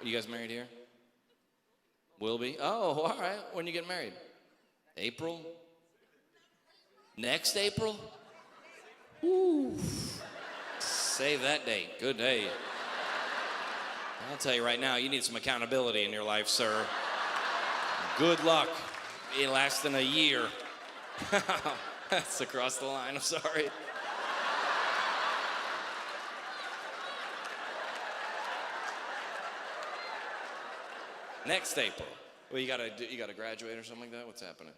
Are you guys married here? Will be? Oh, all right. When you get married? April? Next April? Ooh. Save that date. Good day. I'll tell you right now, you need some accountability in your life, sir. Good luck. It lasts than a year. That's across the line. I'm sorry. Next April. Well, you gotta graduate or something like that? What's happening?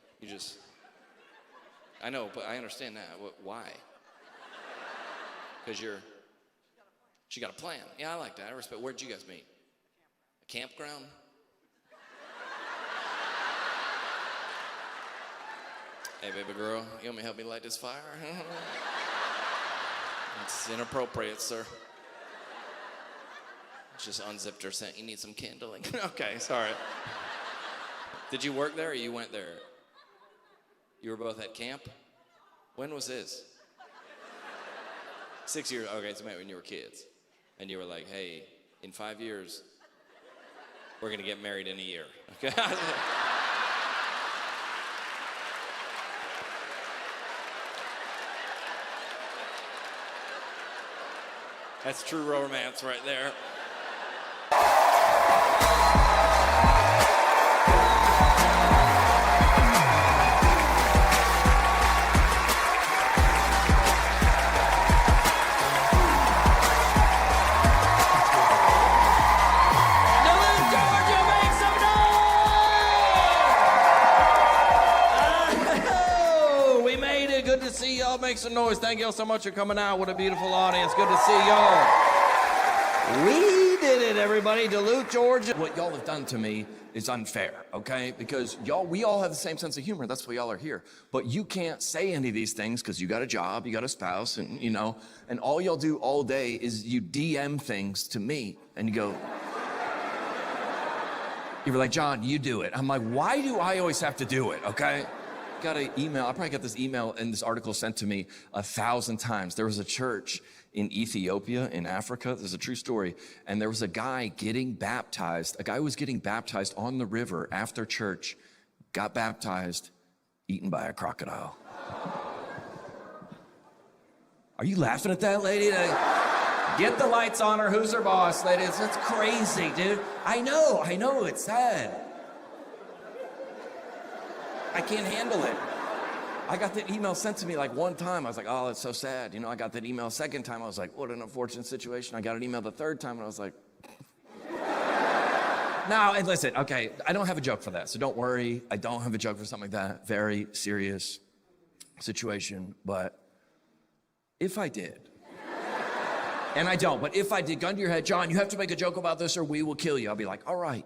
I know, but I understand that. Why? Because she got a plan. Yeah, I like that. I respect. Where'd you guys meet? A campground? Hey, baby girl, you want me to help me light this fire? It's inappropriate, sir. Just unzipped her, saying, you need some kindling. Okay, sorry. Did you work there or you went there? You were both at camp? When was this? 6 years, okay, so maybe when you were kids. And you were like, hey, in 5 years, we're gonna get married in a year, okay? That's true romance right there. Good to see y'all. Make some noise. Thank y'all so much for coming out. What a beautiful audience. Good to see y'all. We did it, everybody. Duluth, Georgia. What y'all have done to me is unfair, okay? Because we all have the same sense of humor. That's why y'all are here. But you can't say any of these things because you got a job, you got a spouse, and and all y'all do all day is you DM things to me, and you go, you were like, John, you do it. I'm like, why do I always have to do it, okay? Got an email. I probably got this email and this article sent to me 1,000 times. There was a church in Ethiopia, in Africa. This is a true story. And there was a guy getting baptized. A guy was getting baptized on the river after church, got baptized, eaten by a crocodile. Are you laughing at that, lady? Get the lights on her. Who's her boss, ladies? That's crazy, dude. I know, it's sad. I can't handle it. I got that email sent to me like one time. I was like, oh, that's so sad. I got that email a second time. I was like, what an unfortunate situation. I got an email the third time and I was like, now, and listen, okay, I don't have a joke for that. So don't worry. I don't have a joke for something like that. Very serious situation. But if I did, and I don't, but if I did, gun to your head, John, you have to make a joke about this or we will kill you. I'll be like, all right.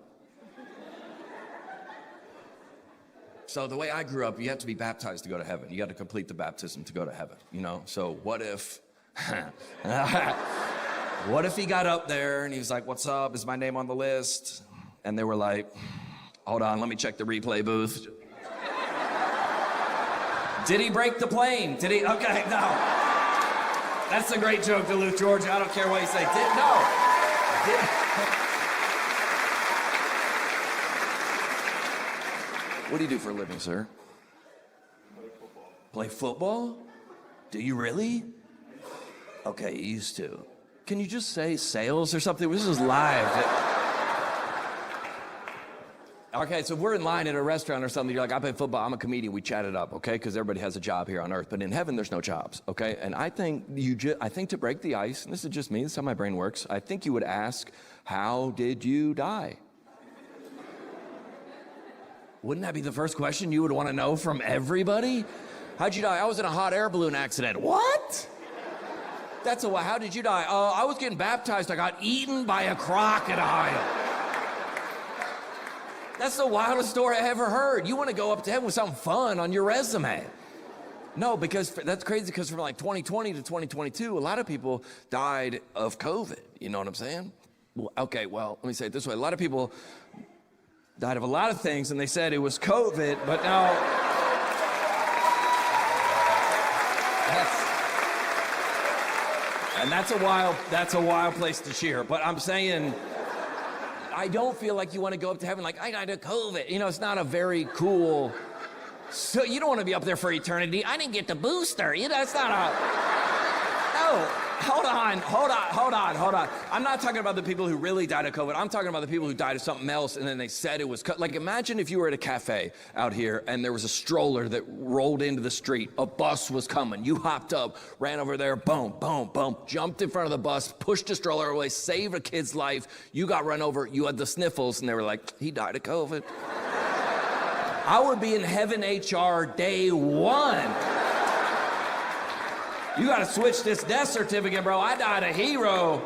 So the way I grew up, you have to be baptized to go to heaven. You got to complete the baptism to go to heaven, So what if, what if he got up there and he was like, what's up? Is my name on the list? And they were like, hold on, let me check the replay booth. Did he break the plane? Did he? Okay, no. That's a great joke, Duluth, Georgia. I don't care what you say. What do you do for a living, sir? Play football? Do you really? Okay, you used to. Can you just say sales or something? This is live. Okay, so if we're in line at a restaurant or something, you're like, I play football, I'm a comedian, we chat it up, okay? Because everybody has a job here on earth, but in heaven, there's no jobs, okay? And I think to break the ice, and this is just me, this is how my brain works, I think you would ask, how did you die? Wouldn't that be the first question you would want to know from everybody? How'd you die? I was in a hot air balloon accident. What? How did you die? I was getting baptized. I got eaten by a crocodile. That's the wildest story I ever heard. You want to go up to heaven with something fun on your resume. No, because that's crazy because from like 2020 to 2022, a lot of people died of COVID. You know what I'm saying? Okay, well, let me say it this way. A lot of people died of a lot of things, and they said it was COVID, but now... That's a wild place to cheer. But I'm saying, I don't feel like you want to go up to heaven like, I died of COVID. You know, it's not a very cool... So you don't want to be up there for eternity. I didn't get the booster. You know, it's not a... No, hold on. I'm not talking about the people who really died of COVID. I'm talking about the people who died of something else and then they said it was... Like, imagine if you were at a cafe out here and there was a stroller that rolled into the street. A bus was coming. You hopped up, ran over there, boom, boom, boom, jumped in front of the bus, pushed the stroller away, saved a kid's life. You got run over. You had the sniffles and they were like, he died of COVID. I would be in heaven HR day one. You gotta switch this death certificate, bro. I died a hero.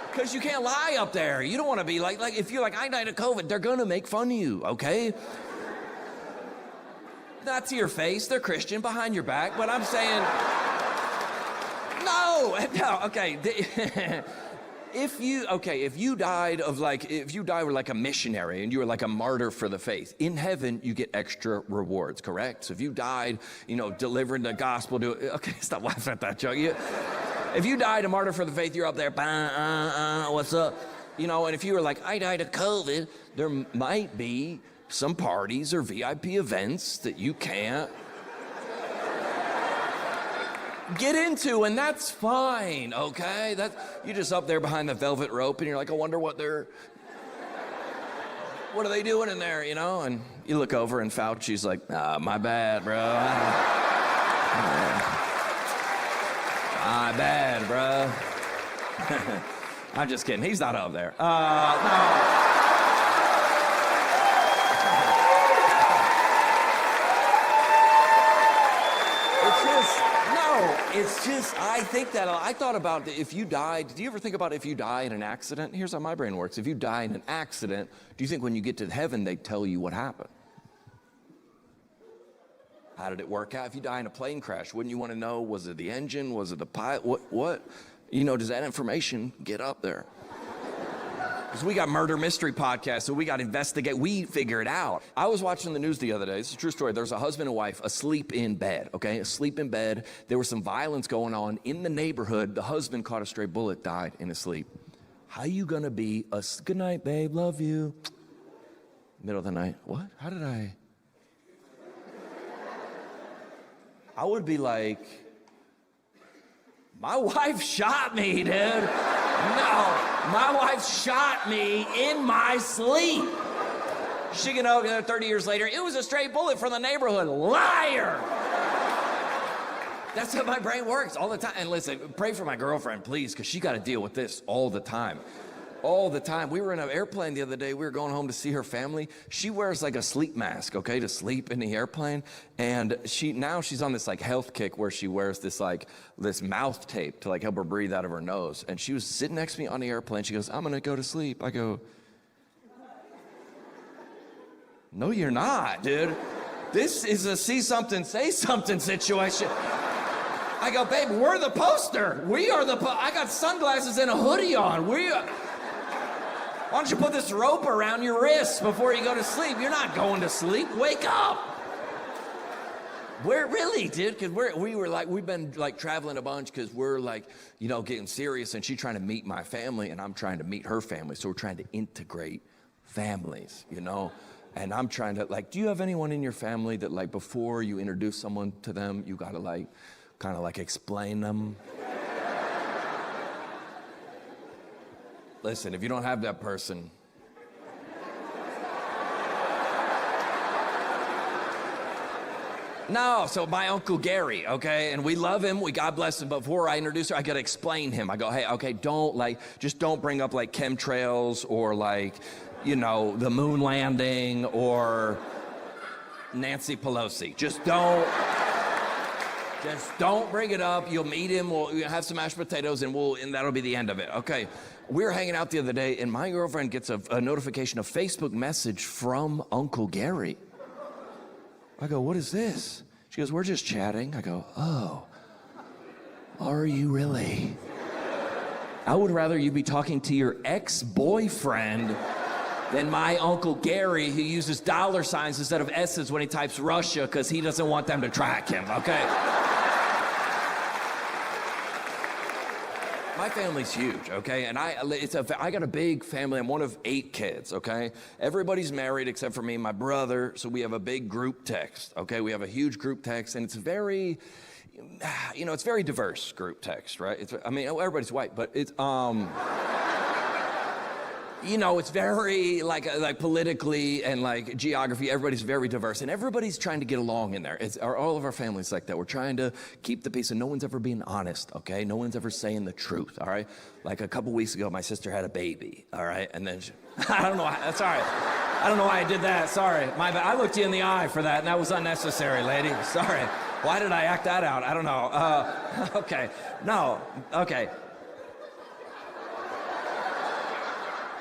Because you can't lie up there. You don't want to be like if you're like, I died of COVID, they're gonna make fun of you, okay? Not to your face, they're Christian behind your back, but I'm saying, no, okay. If you died were like a missionary and you were like a martyr for the faith, in heaven you get extra rewards, correct? So if you died, delivering the gospel to, okay, stop laughing at that joke. If you died a martyr for the faith, you're up there, what's up? And if you were like, I died of COVID, there might be some parties or VIP events that you can't get into, and that's fine, okay? You're just up there behind the velvet rope, and you're like, I wonder what are they doing in there, And you look over, and Fauci's like, my bad, bro. My bad, bro. I'm just kidding. He's not up there. No. It's just, I thought about if you died, do you ever think about if you die in an accident? Here's how my brain works. If you die in an accident, do you think when you get to heaven, they tell you what happened? How did it work out? If you die in a plane crash, wouldn't you want to know, was it the engine? Was it the pilot? What? Does that information get up there? Because we got murder mystery podcasts, so we got to investigate. We figure it out. I was watching the news the other day. It's a true story. There's a husband and wife asleep in bed, okay? Asleep in bed. There was some violence going on in the neighborhood. The husband caught a stray bullet, died in his sleep. How you gonna be good night, babe, love you. Middle of the night, what? How did I would be like, my wife shot me, dude. No, my wife shot me in my sleep. She can know 30 years later, it was a stray bullet from the neighborhood. Liar! That's how my brain works all the time. And listen, pray for my girlfriend, please, because she got to deal with this all the time. All the time. We were in an airplane the other day. We were going home to see her family. She wears like a sleep mask, okay, to sleep in the airplane. And she's on this like health kick where she wears this mouth tape to like help her breathe out of her nose. And she was sitting next to me on the airplane. She goes, I'm gonna go to sleep. I go, no, you're not, dude. This is a see something, say something situation. I go, babe, we're the poster. We are I got sunglasses and a hoodie on. Why don't you put this rope around your wrists before you go to sleep? You're not going to sleep. Wake up. We're really, dude, because we've been like traveling a bunch because we're like, getting serious, and she's trying to meet my family and I'm trying to meet her family. So we're trying to integrate families, and I'm trying to do you have anyone in your family that before you introduce someone to them, you got to kind of explain them? Listen, if you don't have that person, no, so my Uncle Gary, okay, and we love him, God bless him, but before I introduce her, I gotta explain him. I go, hey, okay, just don't bring up chemtrails or the moon landing or Nancy Pelosi. Just don't bring it up. You'll meet him, we'll have some mashed potatoes, and that'll be the end of it, okay? We were hanging out the other day, and my girlfriend gets a notification, a Facebook message from Uncle Gary. I go, what is this? She goes, we're just chatting. I go, oh, are you really? I would rather you be talking to your ex-boyfriend than my Uncle Gary, who uses dollar signs instead of S's when he types Russia because he doesn't want them to track him, okay? My family's huge, okay? And I got a big family. I'm one of 8 kids, okay? Everybody's married except for me and my brother, so we have a big group text, okay? We have a huge group text, and it's very, it's very diverse group text, right? Everybody's white, but it's, it's very like politically and like geography, everybody's very diverse and everybody's trying to get along in there. All of our families like that. We're trying to keep the peace and no one's ever being honest, okay? No one's ever saying the truth, all right? Like a couple weeks ago, my sister had a baby, all right? And then I don't know why, that's all right. I don't know why I did that, sorry. My bad. I looked you in the eye for that and that was unnecessary, lady, sorry. Why did I act that out? I don't know. Okay, no, okay.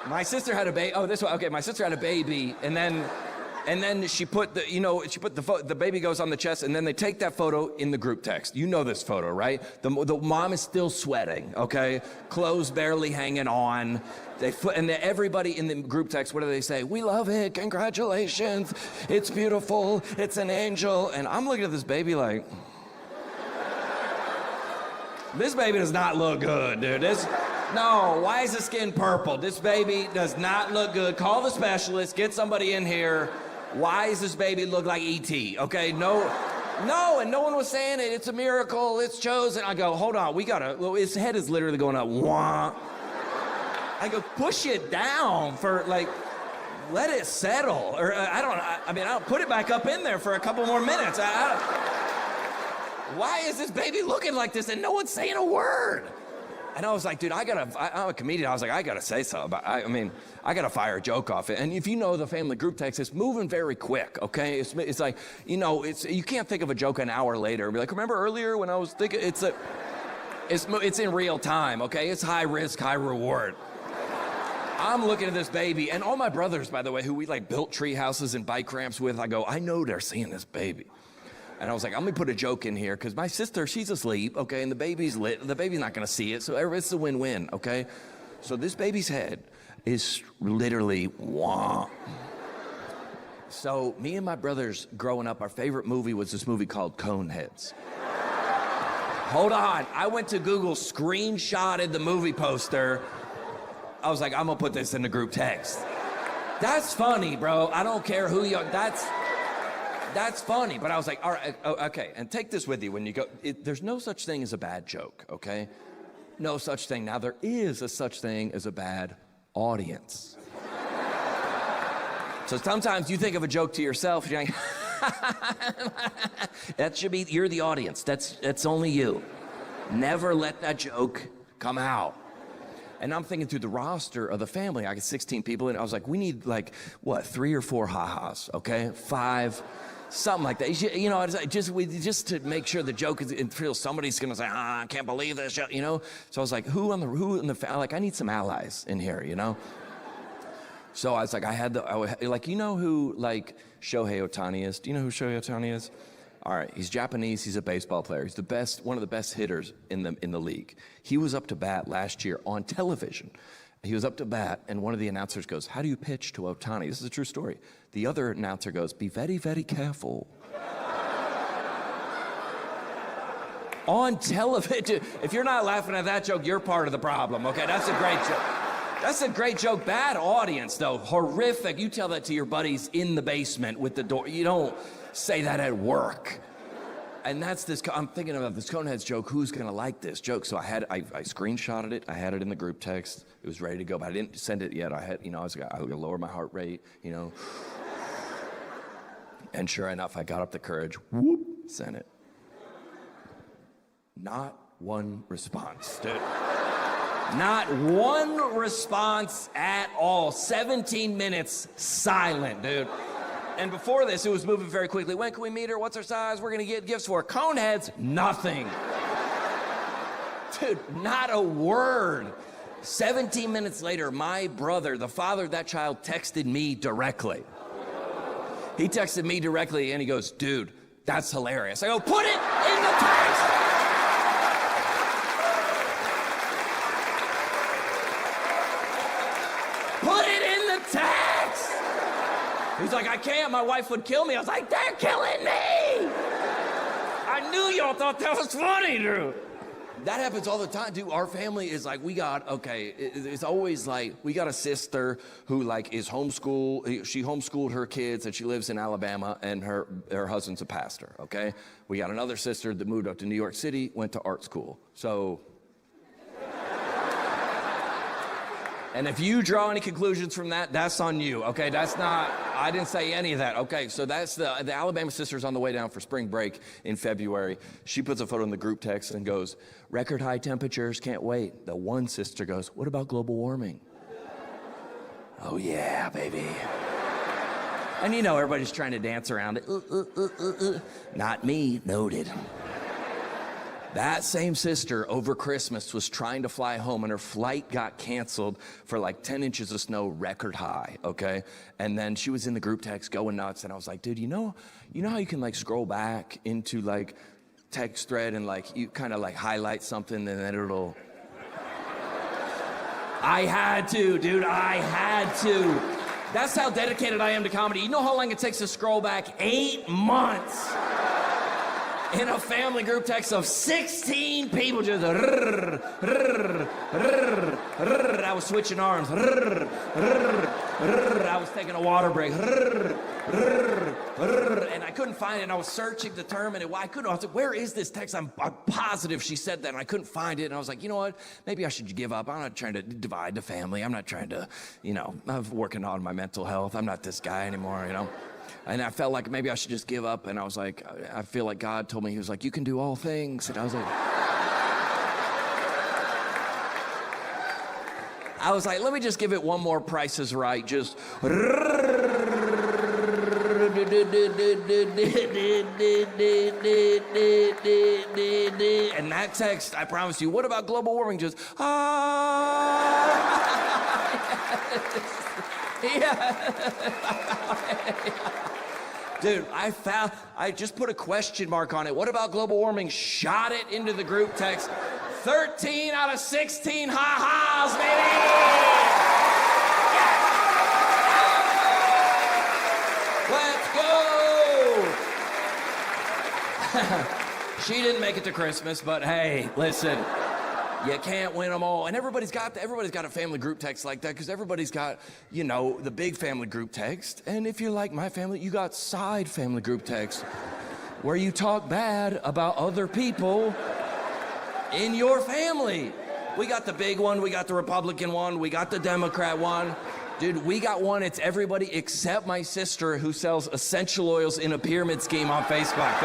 My sister had a baby. Oh, this one. Okay, my sister had a baby, and then she put the baby goes on the chest, and then they take that photo in the group text. You know this photo, right? The mom is still sweating. Okay, clothes barely hanging on. Everybody in the group text, what do they say? We love it. Congratulations. It's beautiful. It's an angel. And I'm looking at this baby like, this baby does not look good, dude. No, why is the skin purple? This baby does not look good. Call the specialist, get somebody in here. Why does this baby look like E.T., okay? No, and no one was saying it. It's a miracle, it's chosen. I go, hold on, his head is literally going up, wah. I go, push it down for let it settle. Or I'll put it back up in there for a couple more minutes. Why is this baby looking like this and no one's saying a word? And I was like, dude, I'm a comedian. I was like, I gotta say something. I gotta fire a joke off it. And if you know the family group text, it's moving very quick, okay? It's like, you can't think of a joke an hour later and be like, remember earlier when I was thinking, it's in real time, okay? It's high risk, high reward. I'm looking at this baby, and all my brothers, by the way, who we built tree houses and bike ramps with, I go, I know they're seeing this baby. And I was like, I'm gonna put a joke in here, because my sister, she's asleep, okay, and the baby's lit. The baby's not gonna see it, so it's a win-win, okay? So this baby's head is literally, wah. So me and my brothers, growing up, our favorite movie was this movie called Coneheads. Hold on, I went to Google, screenshotted the movie poster. I was like, I'm gonna put this in the group text. That's funny, bro. I don't care who you are, that's funny, but I was like, all right, okay, and take this with you when you go. There's no such thing as a bad joke, okay? No such thing. Now, there is a such thing as a bad audience. So sometimes you think of a joke to yourself, you're like, you're the audience. That's only you. Never let that joke come out. And I'm thinking through the roster of the family. I got 16 people, and I was like, we need 3 or 4 ha-has, okay? 5. Something like that. Just to make sure the joke is until somebody's gonna say, I can't believe this, So I was like, who in the I need some allies in here, So I was like, who Shohei Ohtani is? Do you know who Shohei Ohtani is? All right, he's Japanese, he's a baseball player. He's one of the best hitters in the league. He was up to bat last year on television. He was up to bat, and one of the announcers goes, how do you pitch to Ohtani? This is a true story. The other announcer goes, be very, very careful. On television. If you're not laughing at that joke, you're part of the problem, okay? That's a great joke. That's a great joke. Bad audience, though. Horrific. You tell that to your buddies in the basement with the door. You don't say that at work. And that's I'm thinking about this Coneheads joke. Who's gonna like this joke? So I screenshotted it. I had it in the group text. It was ready to go, but I didn't send it yet. I was gonna lower my heart rate, And sure enough, I got up the courage. Whoop, sent it. Not one response, dude. Not one response at all. 17 minutes silent, dude. And before this, it was moving very quickly. When can we meet her? What's her size? We're gonna get gifts for her. Coneheads, nothing. Dude, not a word. 17 minutes later, my brother, the father of that child, texted me directly. He texted me directly and he goes, dude, that's hilarious. I go, put it in the text. Put it in the text. He's like, I can't, my wife would kill me. I was like, they're killing me. I knew y'all thought that was funny, Drew. That happens all the time, dude. Our family is like, it's always like, we got a sister who like is homeschooled. She homeschooled her kids and she lives in Alabama and her husband's a pastor, okay? We got another sister that moved up to New York City, went to art school. So, and if you draw any conclusions from that, that's on you, okay? That's not, I didn't say any of that, okay? So that's the Alabama sister's on the way down for spring break in February. She puts a photo in the group text and goes, record high temperatures, can't wait. The one sister goes, what about global warming? Oh yeah, baby. And you know, everybody's trying to dance around it. Not me, noted. That same sister over Christmas was trying to fly home and her flight got canceled for like 10 inches of snow, record high, okay? And then she was in the group text going nuts and I was like, dude, you know how you can like scroll back into like text thread and like you kind of like highlight something and then it'll... I had to, dude, I had to. That's how dedicated I am to comedy. You know how long it takes to scroll back? 8 months. In a family group text of 16 people, just I was switching arms. I was taking a water break. And I couldn't find it, and I was searching the term, and I was like, where is this text? I'm positive she said that, and I couldn't find it, and I was like, you know what? Maybe I should give up. I'm not trying to divide the family. I'm not trying to, I'm working on my mental health. I'm not this guy anymore, And I felt like maybe I should just give up. And I was like, I feel like God told me, he was like, you can do all things. And I was like, let me just give it one more Price is Right. Just. And that text, I promise you, what about global warming? Just, Dude, I just put a question mark on it. What about global warming? Shot it into the group text. 13 out of 16 ha-has, baby! Let's go! She didn't make it to Christmas, but hey, listen. You can't win them all. And everybody's got a family group text like that because everybody's got, the big family group text. And if you're like my family, you got side family group text where you talk bad about other people in your family. We got the big one, we got the Republican one, we got the Democrat one. Dude, we got one, it's everybody except my sister who sells essential oils in a pyramid scheme on Facebook.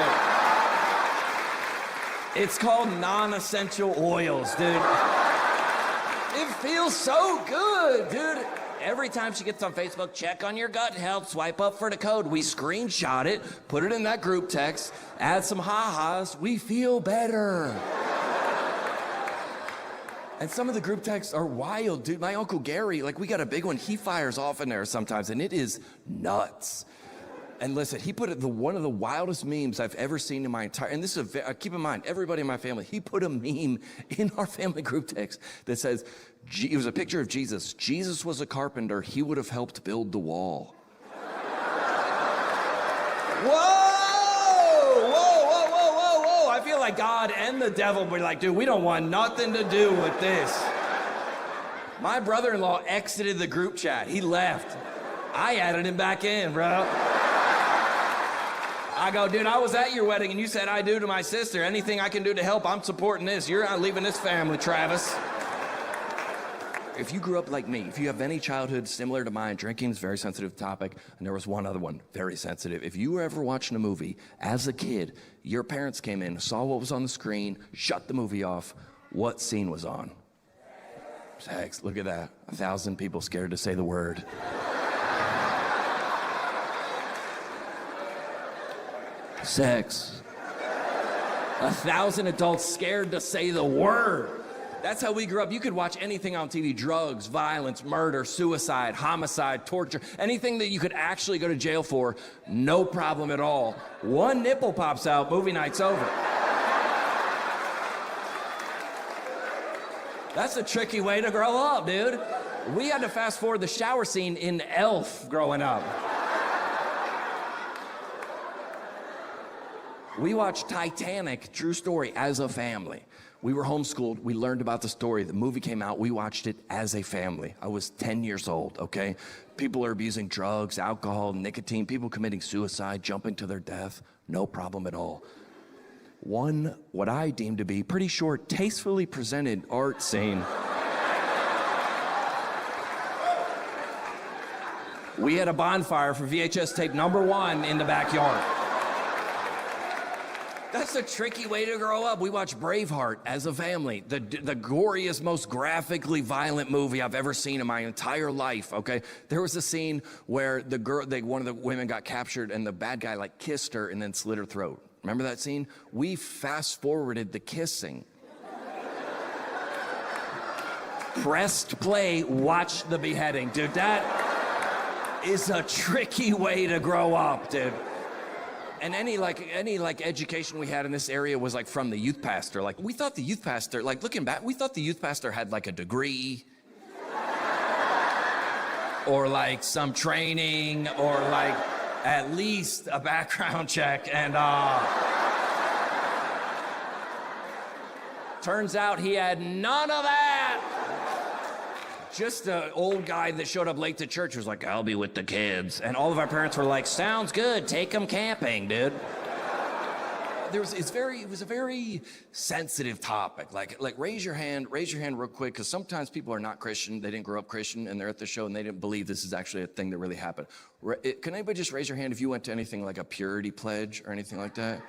It's called non-essential oils, dude. It feels so good, dude. Every time she gets on Facebook, check on your gut health, swipe up for the code. We screenshot it, put it in that group text, add some ha-has, we feel better. And some of the group texts are wild, dude. My Uncle Gary, we got a big one, he fires off in there sometimes, and it is nuts. And listen, he put one of the wildest memes I've ever seen in my entire, and this is keep in mind, everybody in my family, he put a meme in our family group text that says, it was a picture of Jesus. Jesus was a carpenter, he would have helped build the wall. Whoa! I feel like God and the devil were like, dude, we don't want nothing to do with this. My brother-in-law exited the group chat, he left. I added him back in, bro. I go, dude, I was at your wedding and you said I do to my sister. Anything I can do to help, I'm supporting this. You're not leaving this family, Travis. If you grew up like me, if you have any childhood similar to mine, drinking is a very sensitive topic, and there was one other one, very sensitive. If you were ever watching a movie, as a kid, your parents came in, saw what was on the screen, shut the movie off, what scene was on? Sex, look at that. 1,000 people scared to say the word. Sex. 1,000 adults scared to say the word. That's how we grew up. You could watch anything on TV, drugs, violence, murder, suicide, homicide, torture, anything that you could actually go to jail for, no problem at all. One nipple pops out, movie night's over. That's a tricky way to grow up, dude. We had to fast forward the shower scene in Elf growing up. We watched Titanic, true story, as a family. We were homeschooled. We learned about the story. The movie came out. We watched it as a family. I was 10 years old, okay? People are abusing drugs, alcohol, nicotine, people committing suicide, jumping to their death. No problem at all. One, what I deem to be pretty short, tastefully presented art scene. We had a bonfire for VHS tape #1 in the backyard. That's a tricky way to grow up. We watched Braveheart as a family, the goriest, most graphically violent movie I've ever seen in my entire life, okay? There was a scene where one of the women got captured and the bad guy like kissed her and then slit her throat. Remember that scene? We fast forwarded the kissing. Pressed play, watch the beheading. Dude, that is a tricky way to grow up, dude. And any education we had in this area was like from the youth pastor. Like we thought the youth pastor, like looking back, we thought the youth pastor had like a degree or like some training or like at least a background check. And turns out he had none of that. Just an old guy that showed up late to church was like, I'll be with the kids. And all of our parents were like, sounds good, take them camping, dude. It was a very sensitive topic. Like raise your hand real quick, because sometimes people are not Christian, they didn't grow up Christian, and they're at the show and they didn't believe this is actually a thing that really happened. Can anybody just raise your hand if you went to anything like a purity pledge or anything like that?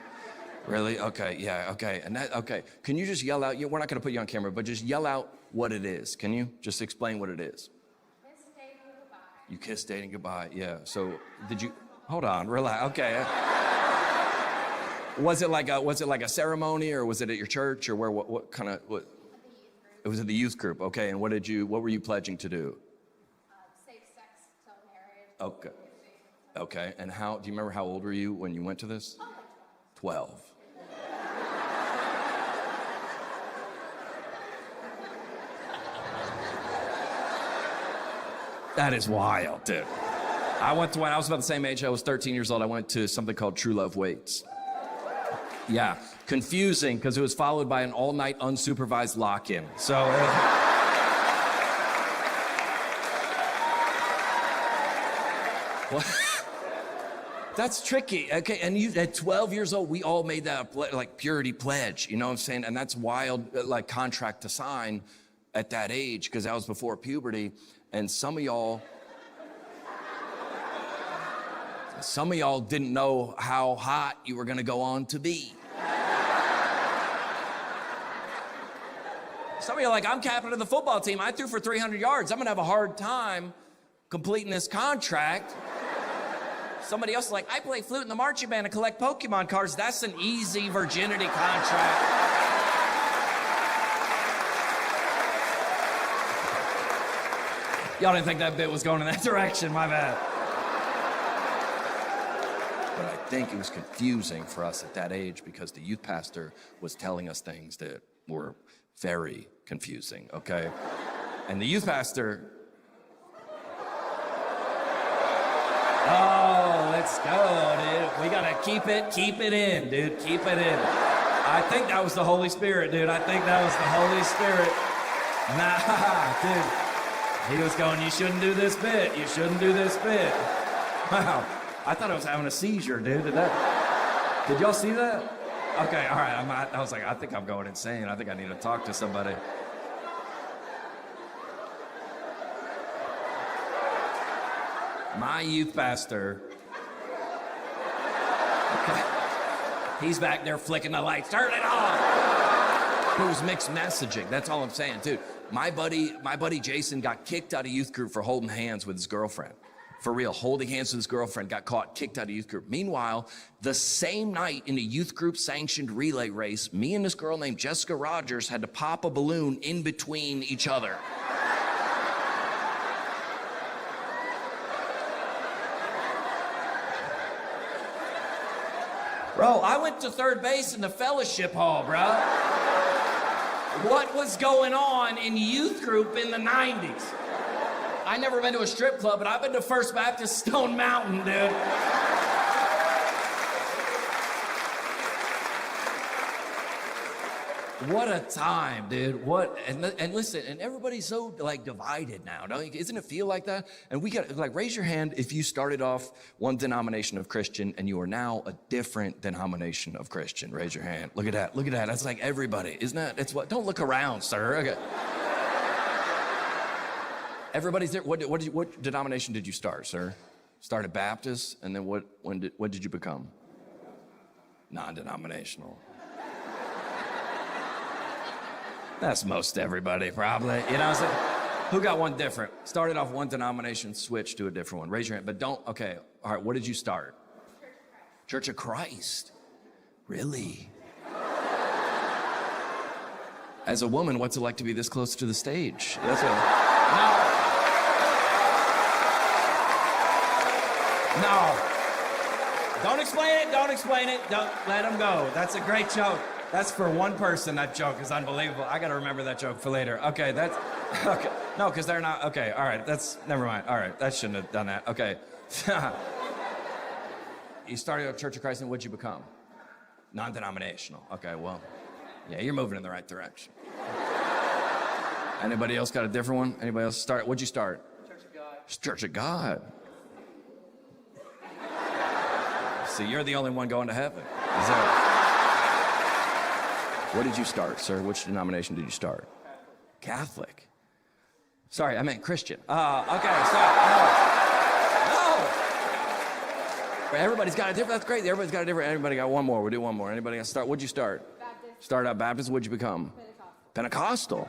Really? Okay, yeah, okay. Okay. Can you just yell out, we're not gonna put you on camera, but just yell out what it is. Can you just explain what it is? Kiss dating goodbye. You kiss dating goodbye, yeah. So did you, hold on, relax, okay. Was it like a ceremony, or was it at your church, or where, what kind of, what? It was at the youth group, okay. And what were you pledging to do? Safe sex till marriage. Okay. Okay, and do you remember how old were you when you went to this? Oh, like 12. That is wild, dude. I was about the same age. I was 13 years old. I went to something called True Love Waits. Yeah, confusing because it was followed by an all-night unsupervised lock-in. So. Well, that's tricky. Okay, and you at 12 years old, we all made that like purity pledge. You know what I'm saying? And that's wild, like contract to sign at that age, because that was before puberty. And some of y'all didn't know how hot you were gonna go on to be. Some of you are like, I'm captain of the football team. I threw for 300 yards. I'm gonna have a hard time completing this contract. Somebody else is like, I play flute in the marching band and collect Pokemon cards. That's an easy virginity contract. Y'all didn't think that bit was going in that direction, my bad. But I think it was confusing for us at that age because the youth pastor was telling us things that were very confusing, okay? And the youth pastor, oh, let's go, dude. We gotta keep it in, dude, keep it in. I think that was the Holy Spirit, dude. I think that was the Holy Spirit. Nah, dude. He was going, you shouldn't do this bit. You shouldn't do this bit. Wow. I thought I was having a seizure, dude. Did y'all see that? Okay, all right. I was like, I think I'm going insane. I think I need to talk to somebody. My youth pastor. Okay. He's back there flicking the lights. Turn it off. It was mixed messaging. That's all I'm saying, dude. My buddy Jason got kicked out of youth group for holding hands with his girlfriend. For real, holding hands with his girlfriend, got caught, kicked out of youth group. Meanwhile, the same night in a youth group sanctioned relay race, me and this girl named Jessica Rogers had to pop a balloon in between each other. Bro, I went to third base in the fellowship hall, bro. What was going on in youth group in the 90s? I never been to a strip club, but I've been to First Baptist Stone Mountain, dude. What a time, dude. And listen, and everybody's so like divided now, don't you? Isn't it feel like that? And we got like raise your hand if you started off one denomination of Christian and you are now a different denomination of Christian. Raise your hand. Look at that. Look at that. That's like everybody, isn't that? It's what? Don't look around, sir. Okay. Everybody's there. What denomination did you start, sir? Started Baptist, and then what did you become? Non-denominational. That's most everybody, probably. You know what I'm saying? Who got one different? Started off one denomination, switched to a different one. Raise your hand, but don't, okay. All right, what did you start? Church of Christ. Really? As a woman, what's it like to be this close to the stage? That's No. Don't explain it. Don't let him go. That's a great joke. That's for one person. That joke is unbelievable. I got to remember that joke for later. Okay, okay. No, because they're not, okay, all right, never mind. All right, that shouldn't have done that. Okay. You started at Church of Christ, and what'd you become? Non-denominational. Okay, well, yeah, you're moving in the right direction. Anybody else got a different one? Anybody else start? What'd you start? Church of God. Church of God. See, you're the only one going to heaven. What did you start, sir? Which denomination did you start? Catholic. Sorry, I meant Christian. Okay, no. Everybody's got a different, that's great. Everybody's got a different, everybody got one more. We'll do one more. Anybody got to start? What'd you start? Baptist. Started out Baptist, what'd you become? Pentecostal. Pentecostal.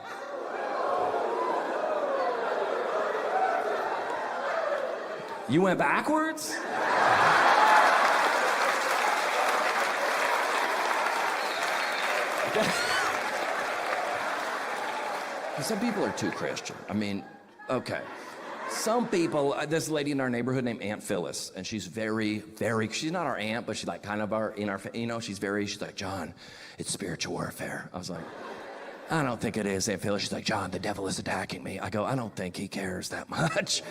You went backwards? Some people are too Christian. I mean, okay. Some people, there's a lady in our neighborhood named Aunt Phyllis, and she's very, she's not our aunt, but she's like kind of she's like, John, it's spiritual warfare. I was like, I don't think it is, Aunt Phyllis. She's like, John, the devil is attacking me. I go, I don't think he cares that much.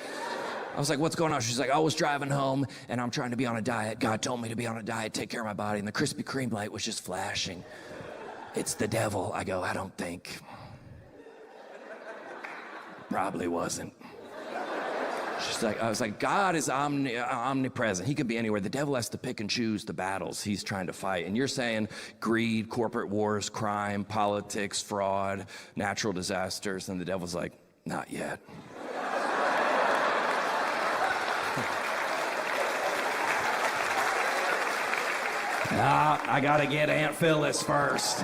I was like, what's going on? She's like, I was driving home, and I'm trying to be on a diet. God told me to be on a diet, take care of my body, and the Krispy Kreme light was just flashing. It's the devil. I go, I don't think. Probably wasn't. She's like, I was like, God is omnipresent. He could be anywhere. The devil has to pick and choose the battles he's trying to fight. And you're saying greed, corporate wars, crime, politics, fraud, natural disasters. And the devil's like, not yet. I gotta get Aunt Phyllis first.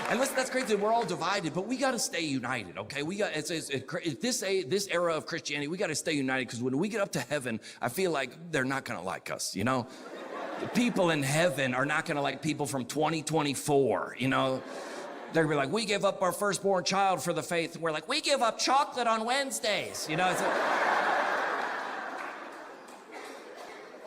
And listen, that's crazy. We're all divided, but we got to stay united, okay? This era of Christianity, we got to stay united, because when we get up to heaven, I feel like they're not going to like us, you know? The people in heaven are not going to like people from 2024, you know? They're going to be like, we give up our firstborn child for the faith. And we're like, we give up chocolate on Wednesdays, you know?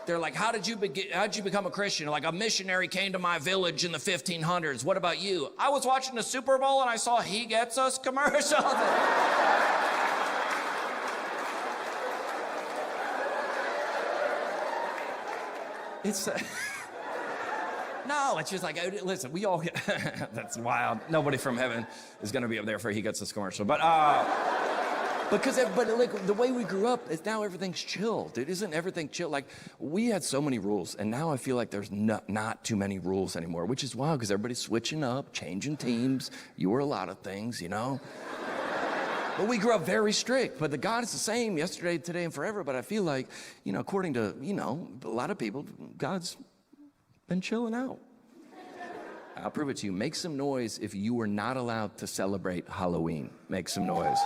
They're like, how'd you become a Christian? Like, a missionary came to my village in the 1500s. What about you? I was watching the Super Bowl and I saw He Gets Us commercial. No, it's just like, listen, we all get, that's wild. Nobody from heaven is going to be up there for He Gets Us commercial. But like the way we grew up is now everything's chill, dude. Isn't everything chill? Like, we had so many rules, and now I feel like there's not too many rules anymore, which is wild, because everybody's switching up, changing teams. You were a lot of things, you know? But we grew up very strict, but the God is the same yesterday, today, and forever. But I feel like, you know, according to, you know, a lot of people, God's been chilling out. I'll prove it to you. Make some noise if you were not allowed to celebrate Halloween. Make some noise.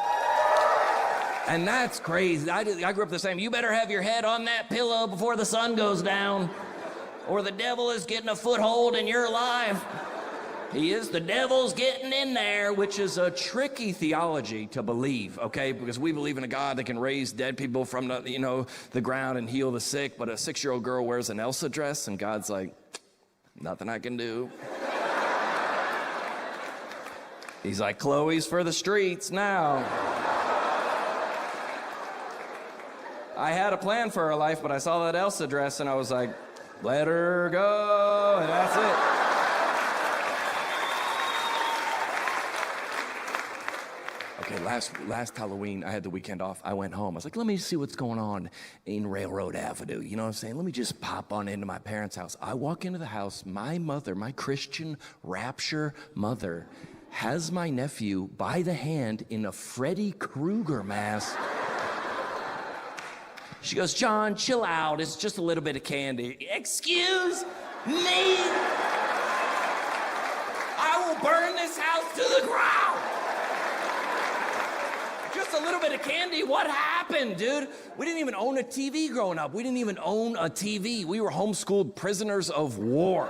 And that's crazy. I grew up the same. You better have your head on that pillow before the sun goes down, or the devil is getting a foothold in your life. The devil's getting in there, which is a tricky theology to believe, okay? Because we believe in a God that can raise dead people from the ground and heal the sick, but a 6-year-old girl wears an Elsa dress, and God's like, nothing I can do. He's like, Chloe's for the streets now. I had a plan for her life, but I saw that Elsa dress, and I was like, let her go, and that's it. Okay, last Halloween, I had the weekend off. I went home. I was like, let me see what's going on in Railroad Avenue. You know what I'm saying? Let me just pop on into my parents' house. I walk into the house. My mother, my Christian rapture mother, has my nephew by the hand in a Freddy Krueger mask. She goes, John, chill out. It's just a little bit of candy. Excuse me? I will burn this house to the ground. Just a little bit of candy. What happened, dude? We didn't even own a TV growing up. We didn't even own a TV. We were homeschooled prisoners of war.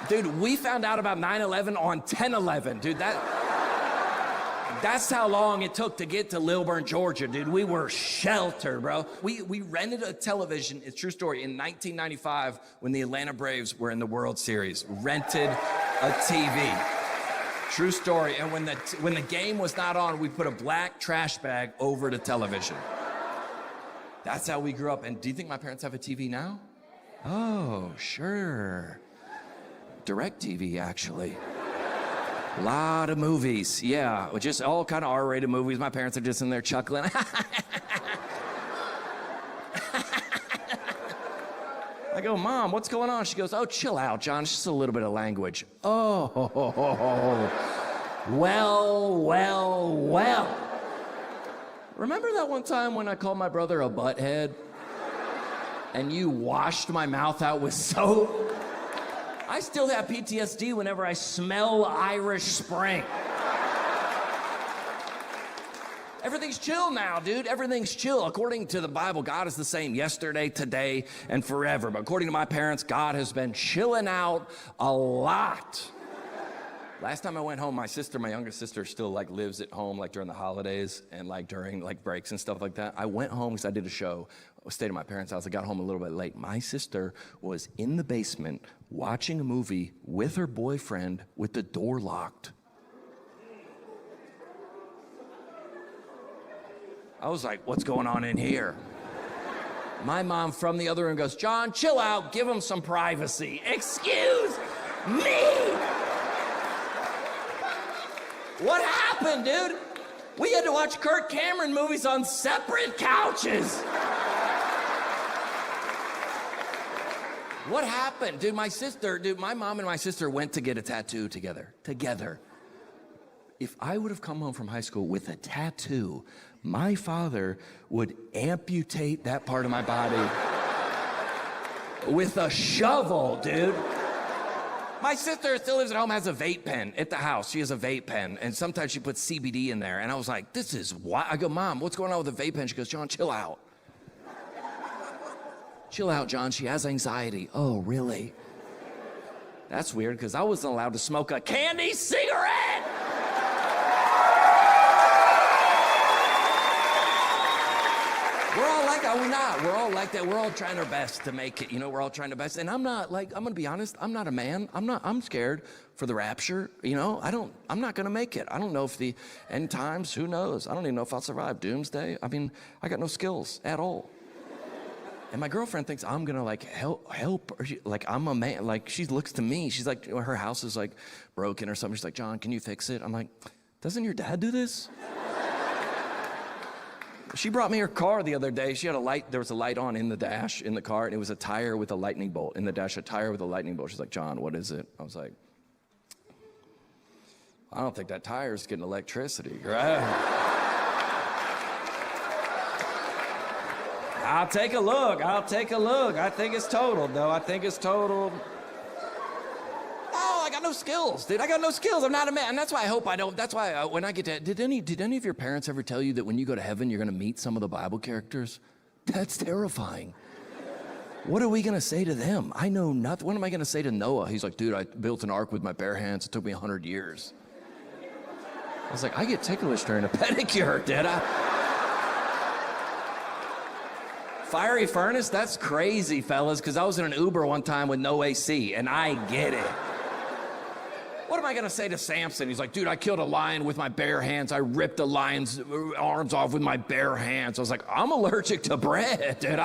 Dude, we found out about 9/11 on 10/11, dude. That's how long it took to get to Lilburn, Georgia, dude. We were sheltered, bro. We rented a television, it's a true story, in 1995 when the Atlanta Braves were in the World Series. Rented a TV. True story. And when the game was not on, we put a black trash bag over the television. That's how we grew up. And do you think my parents have a TV now? Oh, sure. DirecTV, actually. A lot of movies, yeah. Just all kind of R-rated movies. My parents are just in there chuckling. I go, Mom, what's going on? She goes, oh, chill out, John. It's just a little bit of language. Oh, well. Remember that one time when I called my brother a butthead? And you washed my mouth out with soap? I still have PTSD whenever I smell Irish Spring. Everything's chill now, dude. Everything's chill. According to the Bible, God is the same yesterday, today, and forever. But according to my parents, God has been chilling out a lot. Last time I went home, my youngest sister, still lives at home during the holidays and during breaks and stuff like that. I went home because I did a show. I stayed at my parents' house. I got home a little bit late. My sister was in the basement watching a movie with her boyfriend with the door locked. I was like, what's going on in here? My mom from the other room goes, John, chill out, give him some privacy. Excuse me? What happened, dude? We had to watch Kirk Cameron movies on separate couches. What happened? Dude, my mom and my sister went to get a tattoo together. If I would have come home from high school with a tattoo, my father would amputate that part of my body with a shovel, dude. My sister still lives at home, has a vape pen at the house. She has a vape pen, and sometimes she puts CBD in there. And I was like, this is why. I go, Mom, what's going on with the vape pen? She goes, John, chill out. Chill out, John. She has anxiety. Oh, really? That's weird, because I wasn't allowed to smoke a candy cigarette. We're all like that, are we not? We're all like that. We're all trying our best to make it, we're all trying our best. And I'm not I'm gonna be honest, I'm not a man. I'm scared for the rapture, I'm not gonna make it. I don't know if the end times, who knows? I don't even know if I'll survive doomsday. I got no skills at all. And my girlfriend thinks I'm gonna help her. I'm a man. She looks to me. She's like, her house is broken or something. She's like, John, can you fix it? I'm like, doesn't your dad do this? She brought me her car the other day. She had a light. There was a light on in the dash in the car, and it was a tire with a lightning bolt in the dash. A tire with a lightning bolt. She's like, John, what is it? I was like, I don't think that tire's getting electricity, right? I'll take a look. I think it's totaled, though. Oh, I got no skills, dude. I'm not a man. And that's why I hope I don't. That's why when I get to, did any of your parents ever tell you that when you go to heaven, you're going to meet some of the Bible characters? That's terrifying. What are we going to say to them? I know nothing. What am I going to say to Noah? He's like, dude, I built an ark with my bare hands. It took me 100 years. I was like, I get ticklish during a pedicure, did I? Fiery furnace? That's crazy, fellas, because I was in an Uber one time with no AC, and I get it. What am I gonna say to Samson? He's like, dude, I killed a lion with my bare hands. I ripped a lion's arms off with my bare hands. I was like, I'm allergic to bread, dude.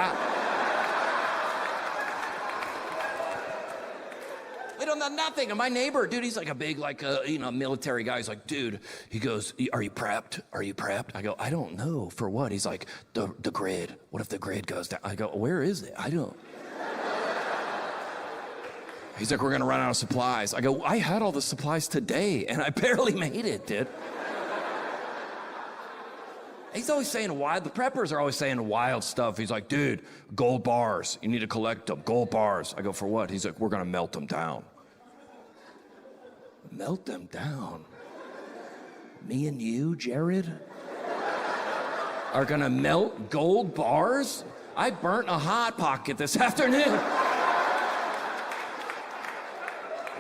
nothing. And my neighbor, dude, he's like a big, military guy. He's like, dude, he goes, are you prepped? Are you prepped? I go, I don't know. For what? He's like, the grid. What if the grid goes down? I go, where is it? I don't. He's like, we're going to run out of supplies. I go, I had all the supplies today, and I barely made it, dude. He's always saying wild, the preppers are always saying wild stuff. He's like, dude, gold bars, you need to collect them, gold bars. I go, for what? He's like, we're gonna melt them down. Melt them down? Me and you, Jared, are gonna melt gold bars? I burnt a Hot Pocket this afternoon.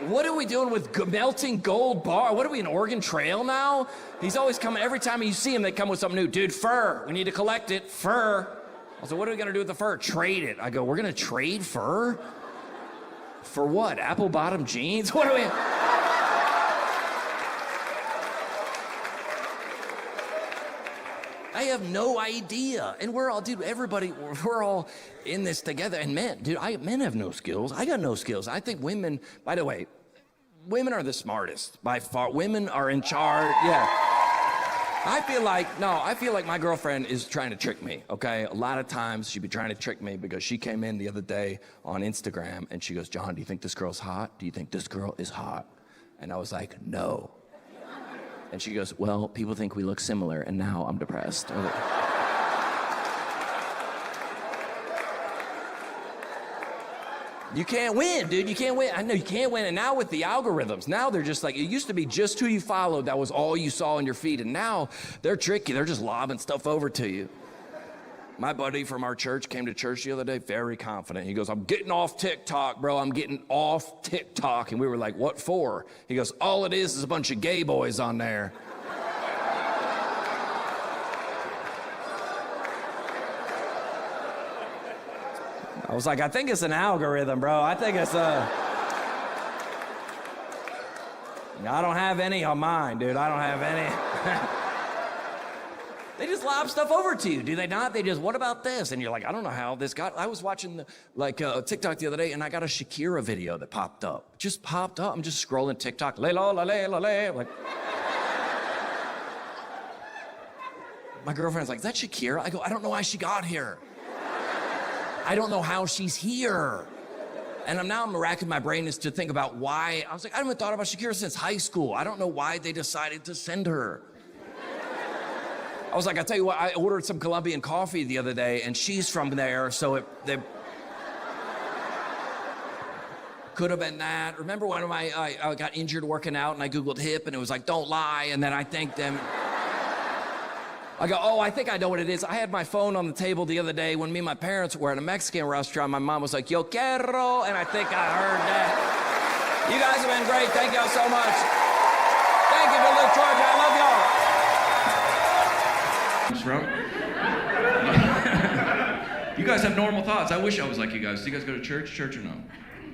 What are we doing with melting gold bar? What are we, an Oregon Trail now? He's always coming, every time you see him, they come with something new. Dude, fur, we need to collect it, fur. I said, what are we gonna do with the fur? Trade it. I go, we're gonna trade fur? For what, apple bottom jeans? What are we? I have no idea. And we're all, dude, everybody, we're all in this together. And men, dude, men have no skills. I got no skills. I think women, by the way, women are the smartest by far. Women are in charge, yeah. I feel like my girlfriend is trying to trick me, okay? A lot of times she'd be trying to trick me because she came in the other day on Instagram and she goes, John, do you think this girl's hot? Do you think this girl is hot? And I was like, no. And she goes, well, people think we look similar, and now I'm depressed. You can't win, dude. You can't win. I know you can't win. And now with the algorithms, now they're just like, it used to be just who you followed. That was all you saw in your feed. And now they're tricky. They're just lobbing stuff over to you. My buddy from our church came to church the other day, very confident. He goes, I'm getting off TikTok, bro. I'm getting off TikTok. And we were like, what for? He goes, all it is a bunch of gay boys on there. I was like, I think it's an algorithm, bro. I think it's I don't have any on mine, dude. I don't have any. They just lob stuff over to you, do they not? They just, what about this? And you're like, I don't know how this got, I was watching TikTok the other day and I got a Shakira video that popped up. Just popped up. I'm just scrolling TikTok. Like, my girlfriend's like, is that Shakira? I go, I don't know why she got here. I don't know how she's here. And I'm racking my brain is to think about why. I was like, I haven't thought about Shakira since high school. I don't know why they decided to send her. I was like, I tell you what, I ordered some Colombian coffee the other day, and she's from there, so they could have been that. Remember when I got injured working out, and I Googled hip, and it was like, don't lie, and then I thanked them. I go, oh, I think I know what it is. I had my phone on the table the other day when me and my parents were at a Mexican restaurant. My mom was like, yo quiero, and I think I heard that. You guys have been great. Thank y'all so much. Thank you, Duluth, Georgia. I love y'all. From. You guys have normal thoughts. I wish I was like you guys. Do you guys go to church or no?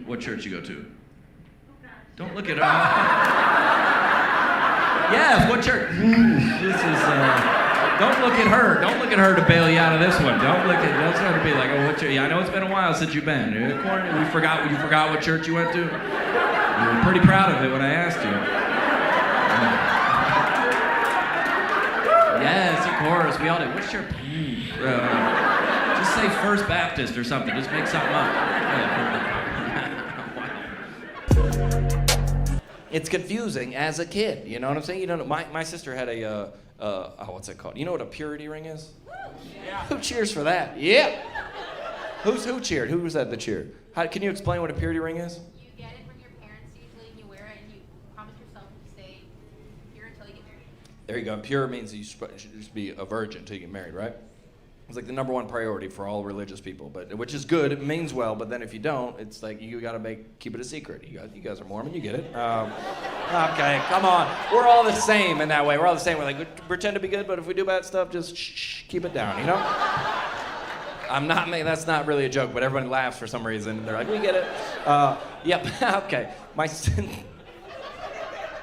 What church you go to? Don't look at her. Yes, what church? This is. Don't look at her. Don't look at her to bail you out of this one. Don't try to be like, oh, what church? Yeah, I know it's been a while since you've been. You forgot what church you went to. You were pretty proud of it when I asked you. Yes, of course. We all do. What's your just say First Baptist or something. Just make something up. Wow. It's confusing as a kid. You know what I'm saying? You know, my sister had a what's it called? You know what a purity ring is? Yeah. Who cheers for that? Yeah. Who cheered? Who was that that cheered? Can you explain what a purity ring is? You get it from your parents usually, and you wear it, and you promise yourself to stay pure until you get married. There you go. Pure means you should just be a virgin until you get married, right? It's like the number one priority for all religious people, but which is good. It means well, but then if you don't, it's like you got to keep it a secret. You guys are Mormon, you get it. Okay, come on. We're all the same in that way. We're all the same. We're like, we pretend to be good, but if we do bad stuff, just keep it down, you know? That's not really a joke, but everybody laughs for some reason. They're like, we get it. Yep, okay.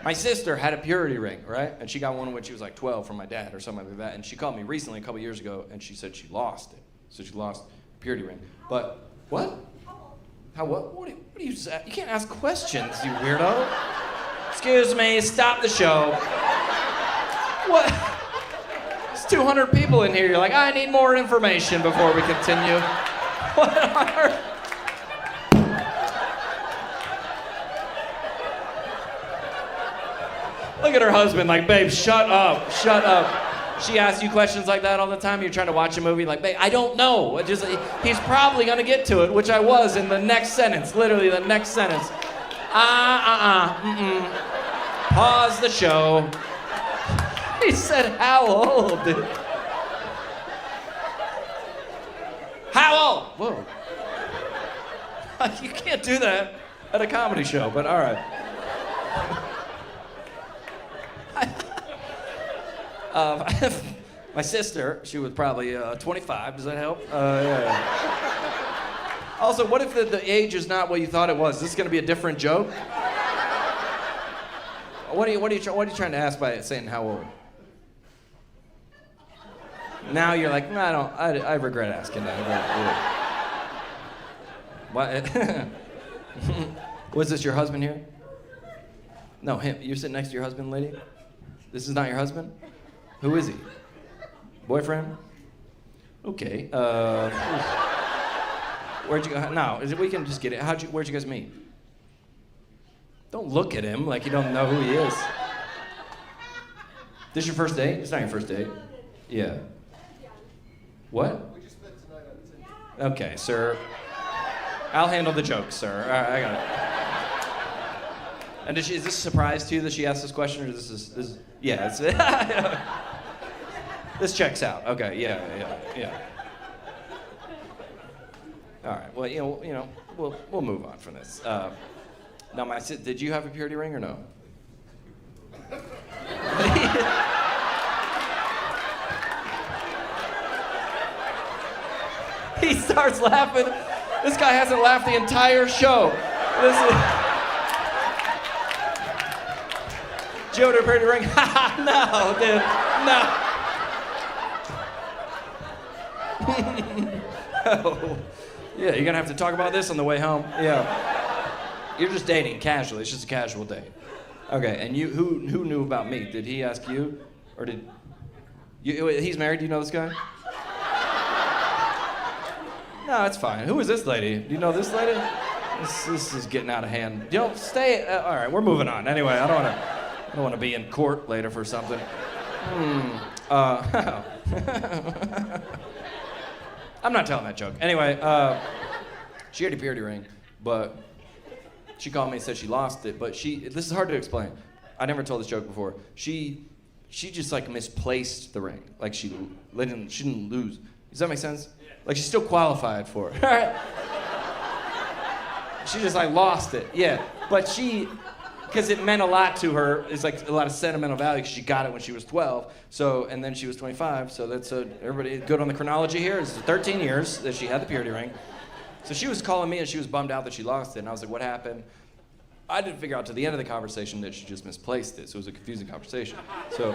My sister had a purity ring, right? And she got one when she was like 12 from my dad or something like that. And she called me recently, a couple years ago, and she said she lost it. So she lost a purity ring. But, what? What do you say? You can't ask questions, you weirdo. Excuse me, stop the show. What? There's 200 people in here. You're like, I need more information before we continue. What on earth? Look at her husband, like, babe, shut up, shut up. She asks you questions like that all the time. You're trying to watch a movie, like, babe, I don't know. He's probably gonna get to it, which I was in the next sentence, literally the next sentence. Pause the show. He said, how old? How old? Whoa. You can't do that at a comedy show, but all right. My sister, she was probably 25. Does that help? Yeah. Also, what if the age is not what you thought it was? Is this going to be a different joke? What are you trying to ask by saying how old? Now you're like, no, I regret asking that. What? Was this your husband here? No, him. You're sitting next to your husband, lady? This is not your husband? Who is he? Boyfriend? Okay. Where'd you go? No, we can just get it. Where'd you guys meet? Don't look at him like you don't know who he is. This your first date? It's not your first date. Yeah. What? We just spent tonight on Tinder. Okay, sir. I'll handle the joke, sir. All right, I got it. And is this a surprise to you that she asked this question, or this? Yeah, it's. This checks out. Okay, yeah. All right. Well, you know, we'll move on from this. Now, did you have a purity ring or no? He starts laughing. This guy hasn't laughed the entire show. Joe to a purity ring? No, dude, no. Oh. Yeah, you're gonna have to talk about this on the way home. Yeah. You're just dating casually. It's just a casual date. Okay, and who knew about me? Did he ask you, or did you? He's married. Do you know this guy? No, it's fine. Who is this lady? Do you know this lady? This is getting out of hand. You know, stay. All right, we're moving on. Anyway, I don't want to be in court later for something. I'm not telling that joke. Anyway, she had a purity ring, but she called me and said she lost it. But this is hard to explain. I never told this joke before. She just like misplaced the ring. Like she didn't lose. Does that make sense? Like she's still qualified for it. She just like lost it. Yeah, but because it meant a lot to her. It's like a lot of sentimental value because she got it when she was 12. So, and then she was 25. So that's everybody good on the chronology here. It's 13 years that she had the purity ring. So she was calling me and she was bummed out that she lost it. And I was like, what happened? I didn't figure out to the end of the conversation that she just misplaced it. So it was a confusing conversation. So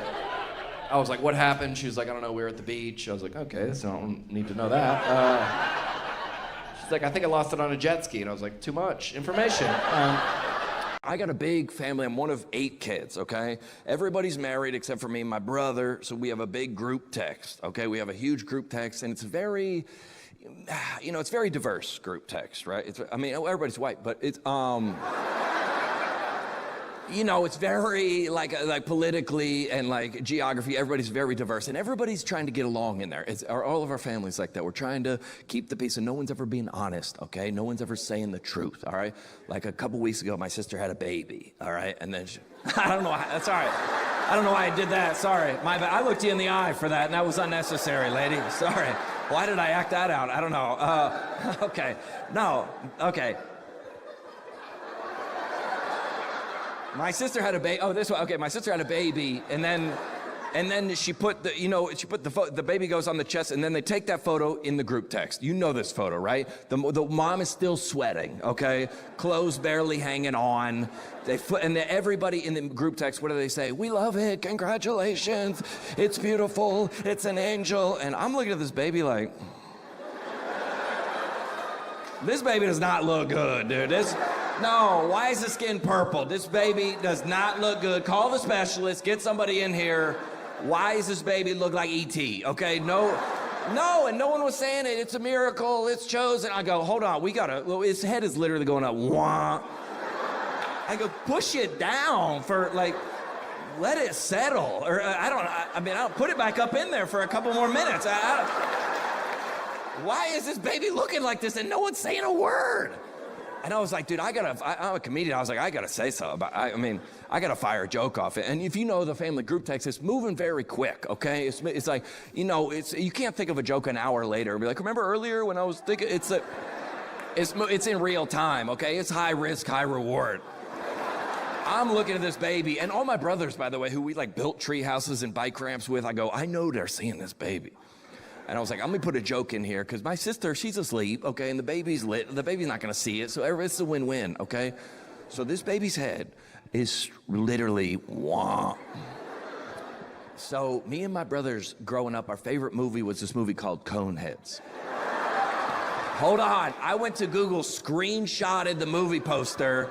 I was like, what happened? She was like, I don't know, we were at the beach. I was like, okay, so I don't need to know that. She's like, I think I lost it on a jet ski. And I was like, too much information. I got a big family. I'm one of 8 kids, okay? Everybody's married except for me and my brother, so we have a big group text, okay? We have a huge group text, and it's very, it's very diverse group text, right? Everybody's white, but it's, it's very, like politically and, like, geography, everybody's very diverse, and everybody's trying to get along in there. All of our families like that. We're trying to keep the peace, and no one's ever being honest, okay? No one's ever saying the truth, all right? Like, a couple weeks ago, my sister had a baby, all right? And then I don't know, that's all right. I don't know why I did that, sorry. My bad. I looked you in the eye for that, and that was unnecessary, lady. Sorry. Why did I act that out? I don't know. Okay. No, okay. My sister had a baby. Oh, this one. Okay, my sister had a baby, and then she put the baby goes on the chest, and then they take that photo in the group text. You know this photo, right? The mom is still sweating, okay? Clothes barely hanging on. Everybody in the group text, what do they say? We love it. Congratulations. It's beautiful. It's an angel. And I'm looking at this baby like, This baby does not look good, dude. No, why is the skin purple? This baby does not look good. Call the specialist, get somebody in here. Why does this baby look like E.T., okay? No, and no one was saying it. It's a miracle, it's chosen. I go, hold on, his head is literally going up, wah. I go, push it down for like, let it settle. Or I'll put it back up in there for a couple more minutes. Why is this baby looking like this and no one's saying a word? And I was like, dude, I'm a comedian. I was like, I gotta say something. I gotta fire a joke off it. And if you know the family group text, it's moving very quick, okay? It's like, you can't think of a joke an hour later and be like, remember earlier when I was thinking, it's in real time, okay? It's high risk, high reward. I'm looking at this baby, and all my brothers, by the way, who we like built tree houses and bike ramps with, I go, I know they're seeing this baby. And I was like, I'm gonna put a joke in here, because my sister, she's asleep, okay, and the baby's lit. The baby's not gonna see it, so it's a win-win, okay? So this baby's head is literally, wah. So me and my brothers, growing up, our favorite movie was this movie called Coneheads. Hold on, I went to Google, screenshotted the movie poster.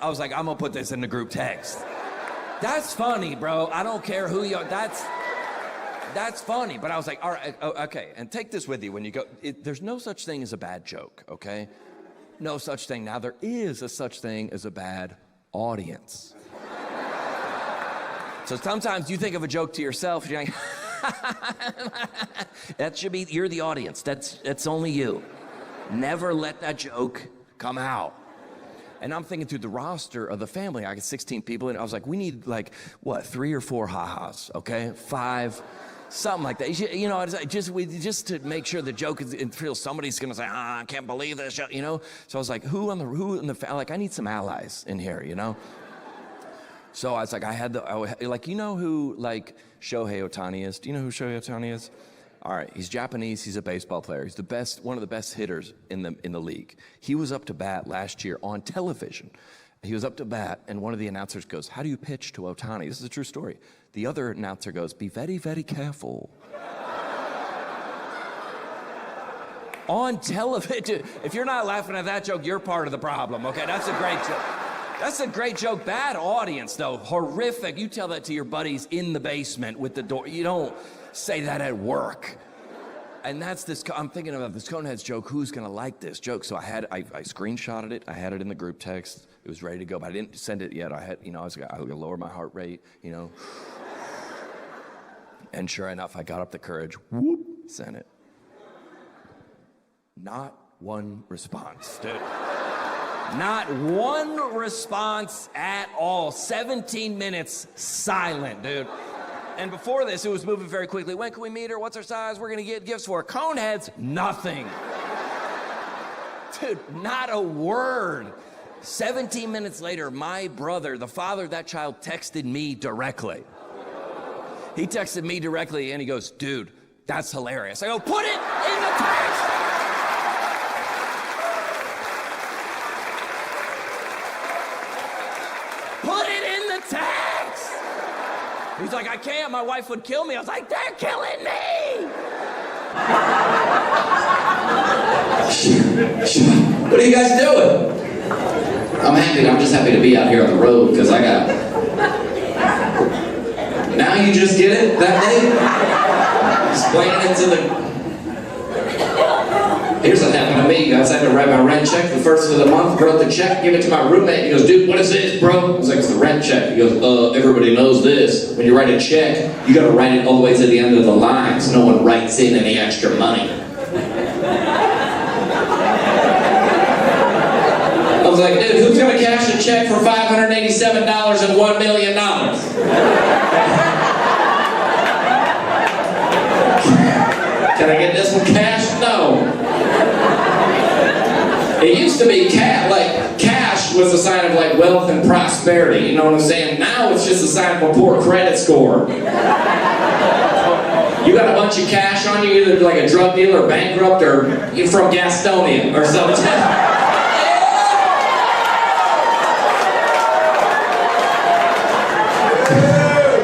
I was like, I'm gonna put this in the group text. That's funny, bro. I don't care who you are. That's funny. But I was like, all right, okay. And take this with you when you go. There's no such thing as a bad joke, okay? No such thing. Now, there is a such thing as a bad audience. So sometimes you think of a joke to yourself, you're like, you're the audience. That's only you. Never let that joke come out. And I'm thinking through the roster of the family. I got 16 people, and I was like, we need 3 or 4 ha-has, okay? 5, something like that. Just to make sure the joke is until somebody's gonna say, I can't believe this, So I was like, who in the I need some allies in here, So I was like, who Shohei Ohtani is? Do you know who Shohei Ohtani is? All right, he's Japanese, he's a baseball player. He's one of the best hitters in the league. He was up to bat last year on television. He was up to bat, and one of the announcers goes, how do you pitch to Ohtani? This is a true story. The other announcer goes, be very, very careful. On television. If you're not laughing at that joke, you're part of the problem, okay? That's a great joke. That's a great joke. Bad audience, though. Horrific. You tell that to your buddies in the basement with the door. You don't say that at work. And I'm thinking about this Coneheads joke. Who's gonna like this joke? So I screenshotted it. I had it in the group text. It was ready to go, but I didn't send it yet. I was gonna lower my heart rate, And sure enough, I got up the courage. Whoop, sent it. Not one response, dude. Not one response at all. 17 minutes silent, dude. And before this, it was moving very quickly. When can we meet her? What's her size? We're gonna get gifts for her. Coneheads, nothing. Dude, not a word. 17 minutes later, my brother, the father of that child, texted me directly. He texted me directly and he goes, dude, that's hilarious. I go, put it in the text. Put it in the text. He's like, I can't, my wife would kill me. I was like, they're killing me. What are you guys doing? I'm just happy to be out here on the road because I got... Now you just get it that day? Explaining it to the... Here's what happened to me, guys. I had to write my rent check the first of the month, wrote the check, give it to my roommate. He goes, dude, what is this, bro? I was like, it's the rent check. He goes, everybody knows this. When you write a check, you gotta write it all the way to the end of the line so no one writes in any extra money. I was like, dude, who's gonna cash a check for $587 and $1 million? Can I get this one cash? No. It used to be cash was a sign of wealth and prosperity, you know what I'm saying? Now it's just a sign of a poor credit score. You got a bunch of cash on you, either like a drug dealer or bankrupt or you're from Gastonia or something.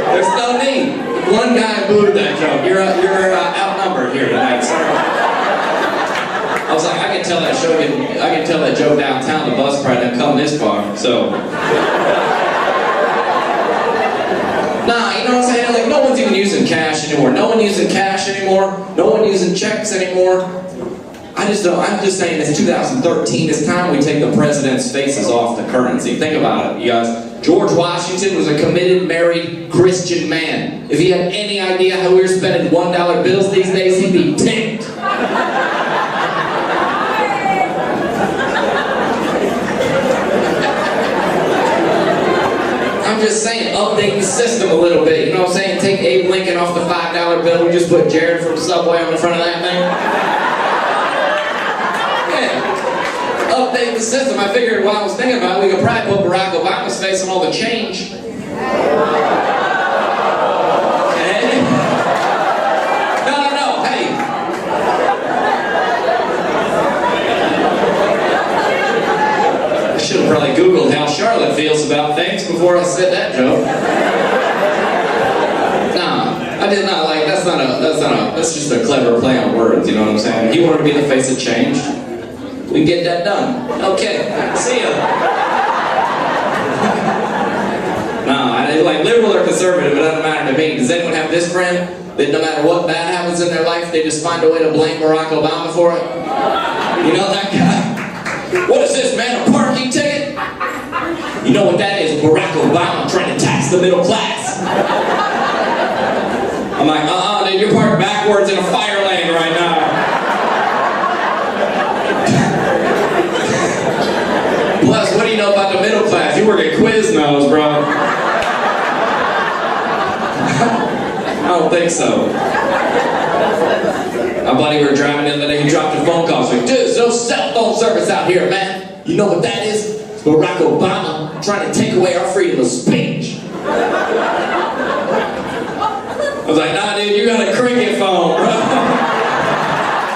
There's no need. One guy booed that joke. You're outnumbered here tonight, sir. I was like, I can tell that I can tell that joke downtown. The bus probably didn't come this far, so. Nah, you know what I'm saying? Like, no one's even using cash anymore. No one using cash anymore. No one using checks anymore. I'm just saying it's 2013. It's time we take the president's faces off the currency. Think about it, you guys. George Washington was a committed, married, Christian man. If he had any idea how we were spending $1 bills these days, he'd be ticked. I'm just saying, update the system a little bit. You know what I'm saying? Take Abe Lincoln off the $5 bill. We just put Jared from Subway on the front of that thing. Yeah. Update the system. I figured while I was thinking about it, we could probably put Barack Obama's face on all the change. Okay? No. Hey. I should have probably Googled how Charlotte feels about things before I said that joke. Nah, I did not like. That's just a clever play on words. You know what I'm saying? He wanted to be the face of change. We get that done. Okay, see ya. No, like liberal or conservative, it doesn't matter to me. Does anyone have this friend that no matter what bad happens in their life, they just find a way to blame Barack Obama for it? You know that guy? What is this, man, a parking ticket? You know what that is? Barack Obama trying to tax the middle class. I'm like, dude, you're parked backwards in a fire lane right now. Plus, what do you know about the middle class? You work at Quiznos, bro. I don't think so. My buddy, we were driving the other day, he dropped a phone call. He's like, dude, there's no cell phone service out here, man. You know what that is? It's Barack Obama trying to take away our freedom of speech. I was like, nah, dude, you got a cricket phone, bro.